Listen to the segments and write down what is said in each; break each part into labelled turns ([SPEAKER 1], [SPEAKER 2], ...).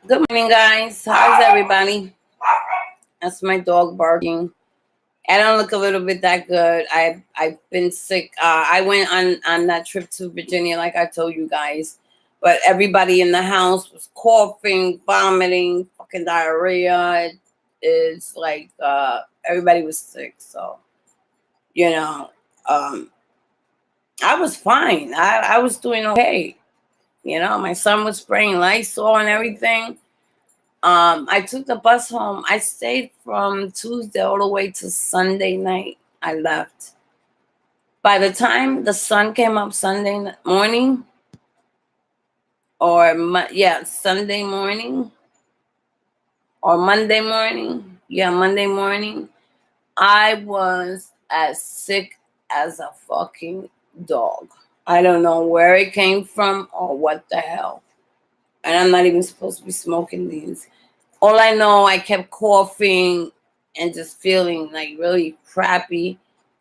[SPEAKER 1] Good morning, guys. How's everybody? That's my dog barking. I don't look a little bit that good. I've been sick. I went on that trip to Virginia, like I told you guys, but everybody in the house was coughing, vomiting, fucking diarrhea. It's like everybody was sick. So you know, um, I was fine. I was doing okay. My son was spraying Lysol and everything. I took the bus home. I stayed from Tuesday all the way to Sunday night. I left. By the time the sun came up Sunday morning, Sunday morning or Monday morning, Monday morning, I was as sick as a fucking dog. I don't know where it came from or what the hell. And I'm not even supposed to be smoking these. All I know, I kept coughing and just feeling like really crappy.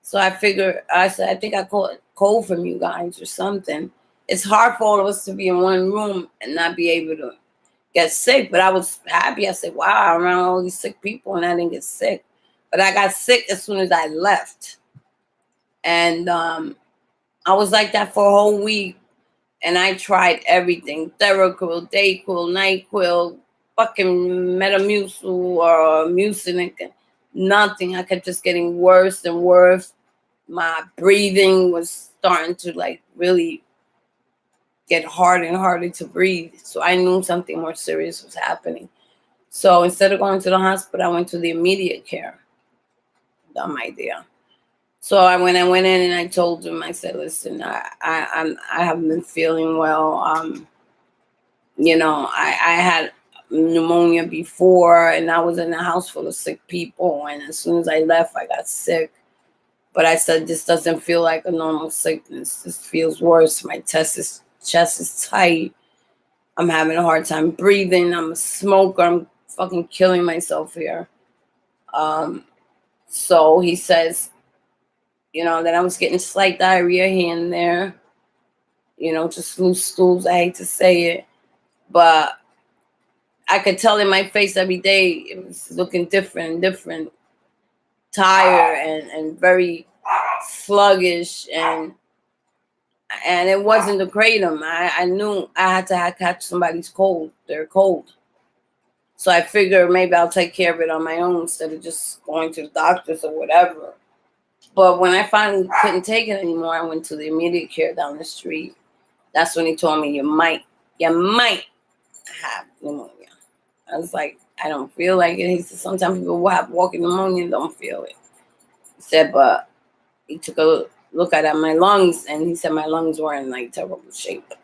[SPEAKER 1] So I said, I think I caught a cold from you guys or something. It's hard for all of us to be in one room and not be able to get sick. But I was happy. I said, wow, I'm around all these sick people and I didn't get sick. But I got sick as soon as I left. And I was like that for a whole week. And I tried everything: Theracryl, Dayquil, NyQuil, fucking Metamucil or Mucinex. Nothing. I kept just getting worse and worse. My breathing was starting to like really get harder and harder to breathe. So I knew something more serious was happening. So instead of going to the hospital, I went to the immediate care. Dumb idea. So I went in and I told him, I said, listen, I haven't been feeling well. I had pneumonia before and I was in a house full of sick people. And as soon as I left, I got sick. But I said, this doesn't feel like a normal sickness. This feels worse. My chest is tight. I'm having a hard time breathing. I'm a smoker. I'm fucking killing myself here. So he says, that I was getting slight diarrhea here and there, just loose stools. I hate to say it, but I could tell in my face every day it was looking different, tired and very sluggish, and it wasn't the kratom. I knew I had to catch somebody's cold. They're cold. So I figured maybe I'll take care of it on my own instead of just going to the doctors or whatever. But when I finally couldn't take it anymore, I went to the immediate care down the street. That's when he told me you might have pneumonia. I was like, I don't feel like it. He said, sometimes people will have walking pneumonia and don't feel it. He said, but he took a look at my lungs and he said my lungs were in like terrible shape.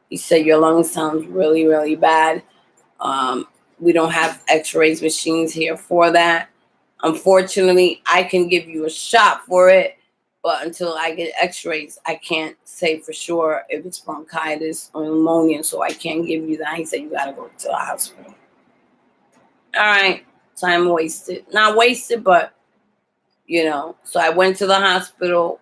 [SPEAKER 1] He said, your lungs sound really, really bad. We don't have x-rays machines here for that. Unfortunately, I can give you a shot for it, but until I get x-rays, I can't say for sure if it's bronchitis or pneumonia, so I can't give you that. He said, you got to go to the hospital. All right, time wasted. Not wasted, but, So I went to the hospital,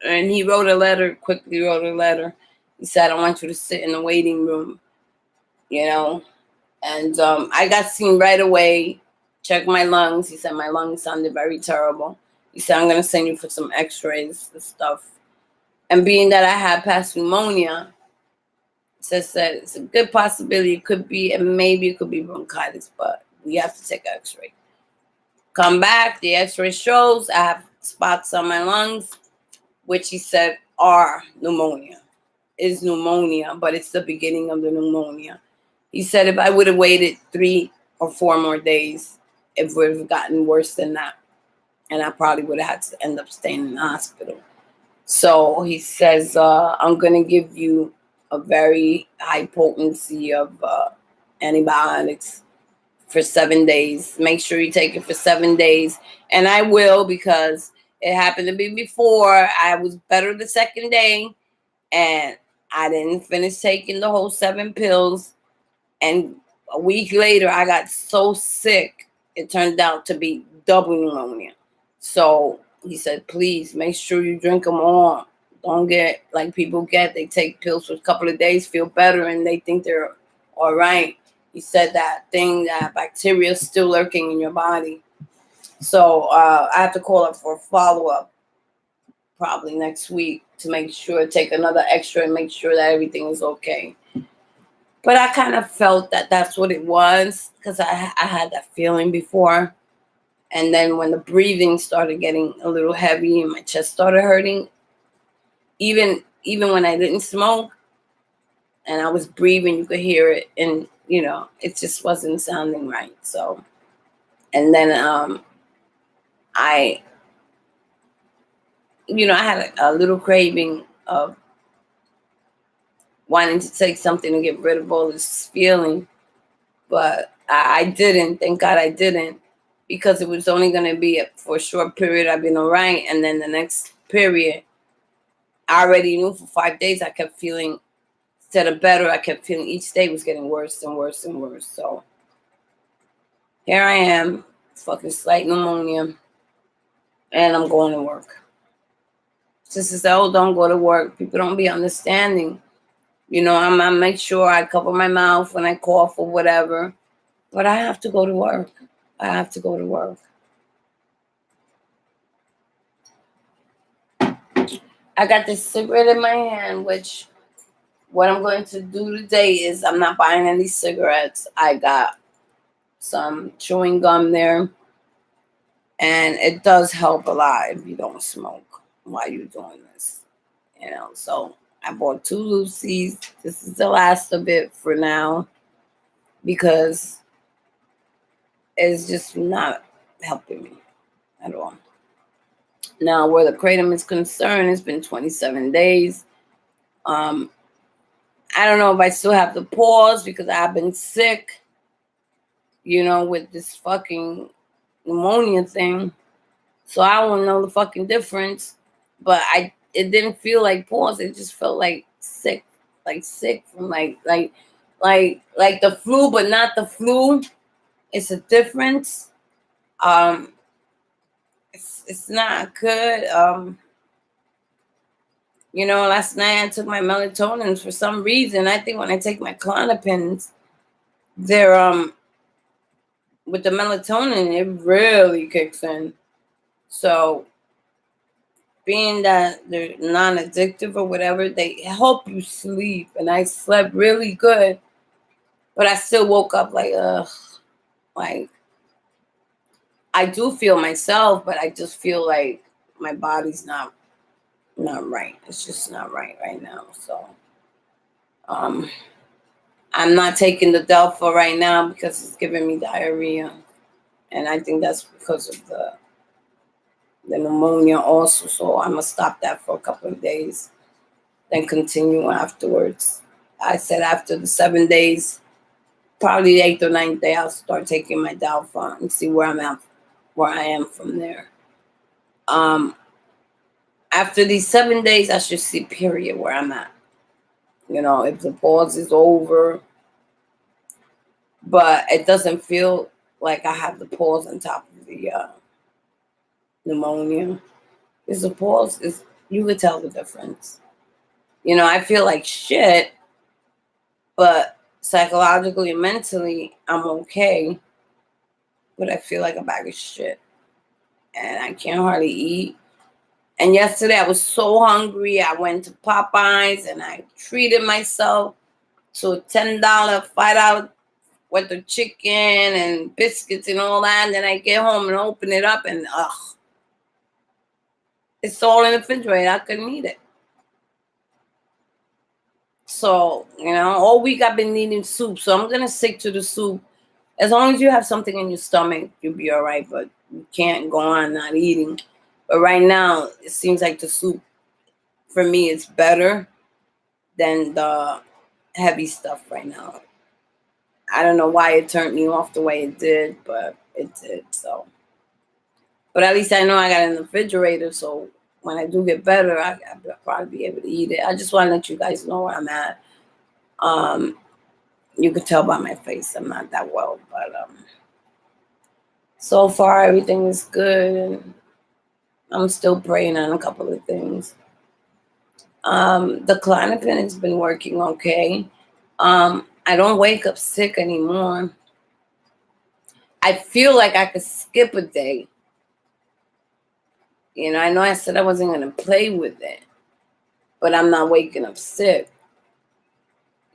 [SPEAKER 1] and he quickly wrote a letter. He said, I want you to sit in the waiting room, And I got seen right away, checked my lungs. He said my lungs sounded very terrible. He said, I'm going to send you for some x-rays and stuff. And being that I had past pneumonia, says that it's a good possibility it could be, and maybe it could be bronchitis, but we have to take an x-ray. Come back, the x-ray shows I have spots on my lungs, which he said are pneumonia. Is pneumonia, but it's the beginning of the pneumonia. He said if I would have waited 3 or 4 more days, it would have gotten worse than that. And I probably would have had to end up staying in the hospital. So he says, I'm going to give you a very high potency of antibiotics for 7 days. Make sure you take it for 7 days. And I will, because it happened to be before. I was better the second day. And I didn't finish taking the whole 7 pills. And a week later, I got so sick, it turned out to be double pneumonia. So he said, please make sure you drink them all. Don't get like people get. They take pills for a couple of days, feel better, and they think they're all right. He said that bacteria is still lurking in your body. So I have to call up for a follow-up probably next week to make sure, take another extra and make sure that everything is okay. But I kind of felt that that's what it was because I had that feeling before. And then when the breathing started getting a little heavy and my chest started hurting, even when I didn't smoke and I was breathing, you could hear it. And, it just wasn't sounding right. So, and then I had a little craving of wanting to take something to get rid of all this feeling. But I didn't. Thank God I didn't. Because it was only going to be for a short period. I've been all right. And then the next period, I already knew for 5 days I kept feeling, instead of better, I kept feeling each day was getting worse and worse and worse. So here I am, fucking slight pneumonia, and I'm going to work. Sisters say, oh, don't go to work. People don't be understanding. I make sure I cover my mouth when I cough or whatever. But I have to go to work. I have to go to work. I got this cigarette in my hand, which what I'm going to do today is I'm not buying any cigarettes. I got some chewing gum there. And it does help a lot if you don't smoke while you're doing this. So I bought 2 Lucy's. This is the last of it for now because it's just not helping me at all. Now, where the kratom is concerned, it's been 27 days. I don't know if I still have the pause because I've been sick, with this fucking pneumonia thing. So I won't know the fucking difference. But it didn't feel like pause. It just felt like sick from like the flu, but not the flu. It's a difference. It's not good. Last night I took my melatonin for some reason. I think when I take my Klonopins, they're with the melatonin, it really kicks in. So being that they're non-addictive or whatever, they help you sleep. And I slept really good, but I still woke up like, ugh, like I do feel myself, but I just feel like my body's not right. It's just not right now. So I'm not taking the Delpha right now because it's giving me diarrhea. And I think that's because of the pneumonia also. So I'm going to stop that for a couple of days, then continue afterwards. I said after the 7 days, probably the 8th or 9th day, I'll start taking my Delpha and see where I am from there. After these 7 days, I should see period where I'm at. If the pause is over, but it doesn't feel like I have the pause on top of the pneumonia. Because the pause is, you could tell the difference. I feel like shit, but psychologically and mentally, I'm okay. But I feel like a bag of shit. And I can't hardly eat. And yesterday I was so hungry. I went to Popeyes and I treated myself to a $10, $5 worth of chicken and biscuits and all that. And then I get home and open it up and it's all in the refrigerator. I couldn't eat it. So, all week I've been eating soup. So I'm going to stick to the soup. As long as you have something in your stomach, you'll be all right. But you can't go on not eating. But right now, it seems like the soup, for me, is better than the heavy stuff right now. I don't know why it turned me off the way it did, but it did. So, but at least I know I got it in the refrigerator. So when I do get better, I'll probably be able to eat it. I just want to let you guys know where I'm at. You can tell by my face I'm not that well, but so far everything is good, and I'm still praying on a couple of things. The Klonopin has been working okay. I don't wake up sick anymore. I feel like I could skip a day. You know, I know I said I wasn't going to play with it, but I'm not waking up sick,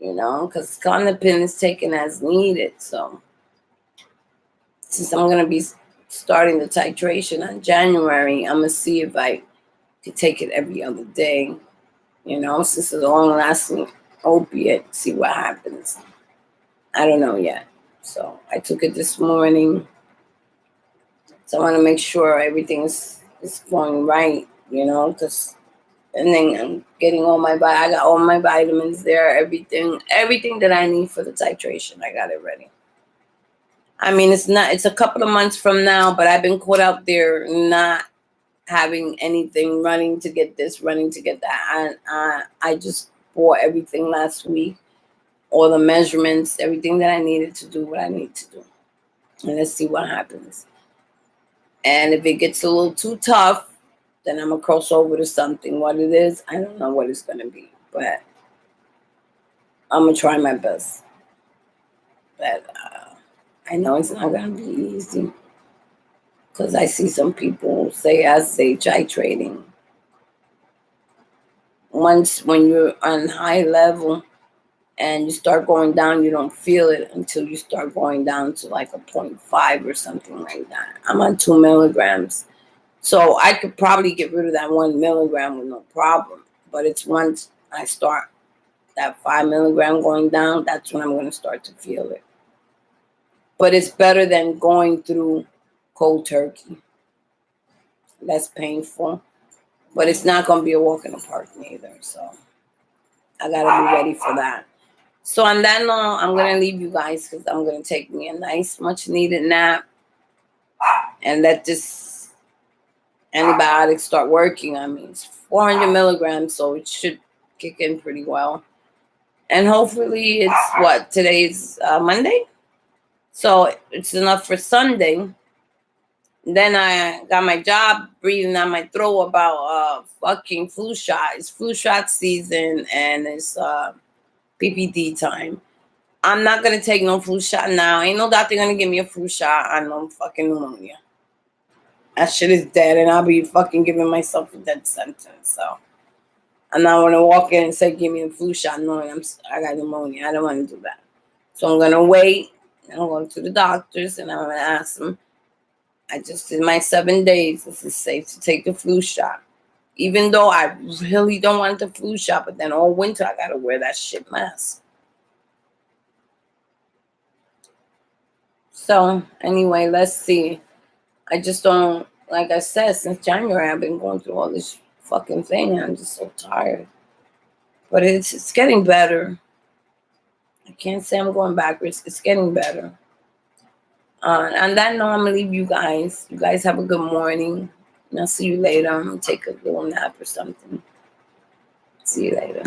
[SPEAKER 1] you know, because Klonopin is taken as needed. So since I'm going to be starting the titration on January, I'm going to see if I could take it every other day, you know, since it's a long-lasting opiate, see what happens. I don't know yet. So I took it this morning. So I want to make sure everything is going right, you know, because, and then I'm getting I got all my vitamins there, everything that I need for the titration. I got it ready. I mean, it's a couple of months from now, but I've been caught out there not having anything, running to get this, running to get that. I just bought everything last week, all the measurements, everything that I needed to do what I need to do. And let's see what happens. And if it gets a little too tough, then I'm going to cross over to something. What it is, I don't know what it's going to be. But I'm going to try my best. But I know it's not going to be easy. Because I see some people say titrating. Once when you're on high level and you start going down, you don't feel it until you start going down to like a 0.5 or something like that. I'm on 2 milligrams. So I could probably get rid of that 1 milligram with no problem. But it's once I start that 5 milligram going down, that's when I'm going to start to feel it. But it's better than going through cold turkey. Less painful. But it's not going to be a walk in the park neither. So I got to be ready for that. So on that note, I'm going to leave you guys because I'm going to take me a nice, much needed nap and let this antibiotics start working on me. It's 400 milligrams, so it should kick in pretty well. And hopefully it's today's Monday. So it's enough for Sunday. Then I got my job breathing on my throat about fucking flu shot. It's flu shot season and it's PPD time. I'm not going to take no flu shot now. Ain't no doctor going to give me a flu shot on no fucking pneumonia. That shit is dead and I'll be fucking giving myself a death sentence. So I'm not going to walk in and say, give me a flu shot knowing I got pneumonia. I don't want to do that. So I'm going to wait. I'm going to the doctors and I'm going to ask them, I just did my 7 days. Is it safe to take the flu shot? Even though I really don't want the flu shot, but then all winter I got to wear that shit mask. So anyway, let's see. I just don't, like I said, since January I've been going through all this fucking thing and I'm just so tired. But it's getting better. I can't say I'm going backwards. It's getting better. On that note, I'm going to leave you guys. You guys have a good morning. And I'll see you later. I'm going to take a little nap or something. See you later.